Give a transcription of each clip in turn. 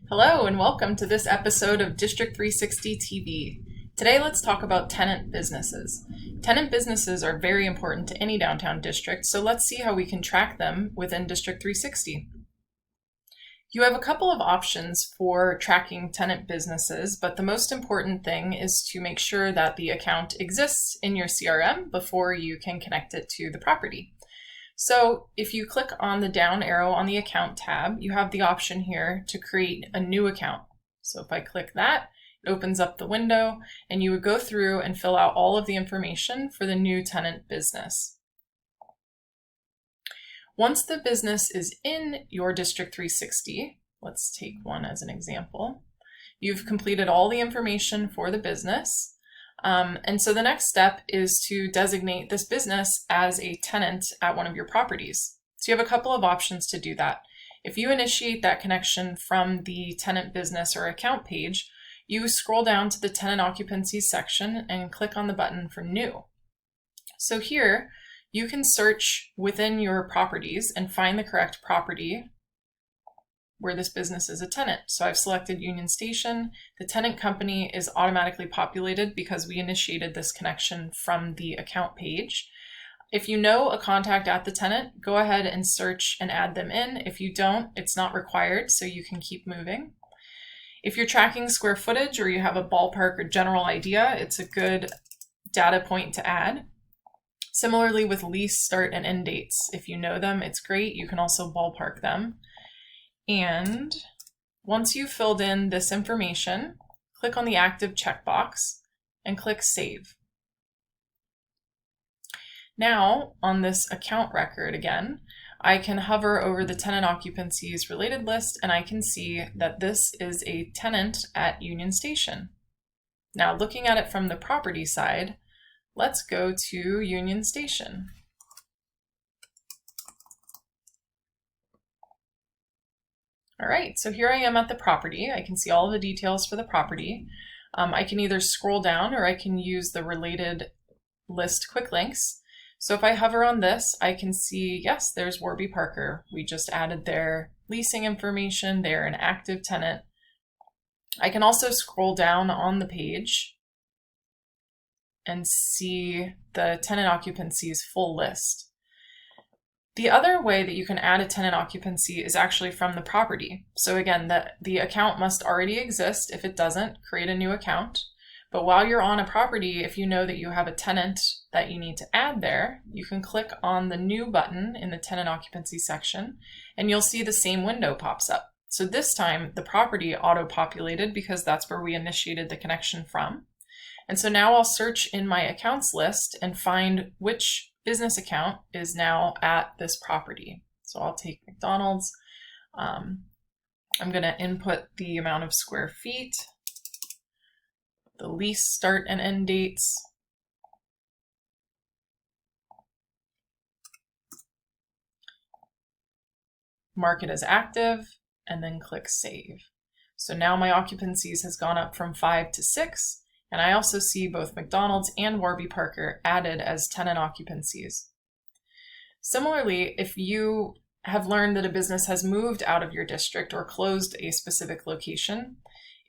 Hello and welcome to this episode of District360 TV. Today let's talk about tenant businesses. Tenant businesses are very important to any downtown district, so let's see how we can track them within District360. You have a couple of options for tracking tenant businesses, but the most important thing is to make sure that the account exists in your CRM before you can connect it to the property. So if you click on the down arrow on the account tab, you have the option here to create a new account. So if I click that, it opens up the window and you would go through and fill out all of the information for the new tenant business. Once the business is in your District360, let's take one as an example, you've completed all the information for the business. And so the next step is to designate this business as a tenant at one of your properties. So you have a couple of options to do that. If you initiate that connection from the tenant business or account page, you scroll down to the tenant occupancy section and click on the button for new. So here you can search within your properties and find the correct property where this business is a tenant. So I've selected Union Station. The tenant company is automatically populated because we initiated this connection from the account page. If you know a contact at the tenant, go ahead and search and add them in. If you don't, it's not required, so you can keep moving. If you're tracking square footage or you have a ballpark or general idea, it's a good data point to add. Similarly with lease start and end dates, if you know them, it's great. You can also ballpark them. And once you've filled in this information, click on the active checkbox and click Save. Now, on this account record again, I can hover over the tenant occupancies related list and I can see that this is a tenant at Union Station. Now, looking at it from the property side, let's go to Union Station. All right, so here I am at the property. I can see all the details for the property. I can either scroll down or I can use the related list quick links. So if I hover on this, I can see, yes, there's Warby Parker. We just added their leasing information. They're an active tenant. I can also scroll down on the page and see the tenant occupancies full list. The other way that you can add a tenant occupancy is actually from the property. So again, the account must already exist. If it doesn't, create a new account. But while you're on a property, if you know that you have a tenant that you need to add there, you can click on the new button in the tenant occupancy section and you'll see the same window pops up. So this time the property auto-populated because that's where we initiated the connection from. And so now I'll search in my accounts list and find which business account is now at this property. So I'll take McDonald's. I'm going to input the amount of square feet, the lease start and end dates, mark it as active, and then click Save. So now my occupancies has gone up from 5 to 6. And I also see both McDonald's and Warby Parker added as tenant occupancies. Similarly, if you have learned that a business has moved out of your district or closed a specific location,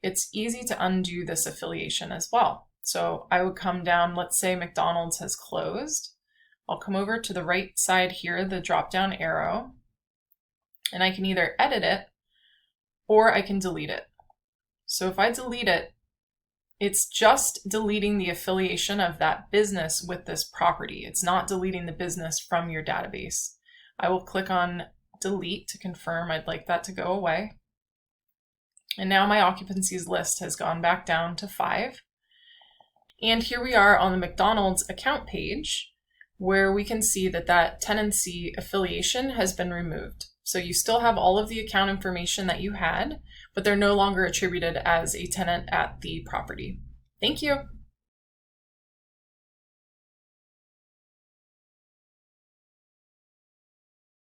it's easy to undo this affiliation as well. So I would come down, let's say McDonald's has closed. I'll come over to the right side here, the drop-down arrow, and I can either edit it or I can delete it. So if I delete it, it's just deleting the affiliation of that business with this property. It's not deleting the business from your database. I will click on delete to confirm I'd like that to go away. And now my occupancies list has gone back down to 5. And here we are on the McDonald's account page where we can see that that tenancy affiliation has been removed. So you still have all of the account information that you had, but they're no longer attributed as a tenant at the property. Thank you.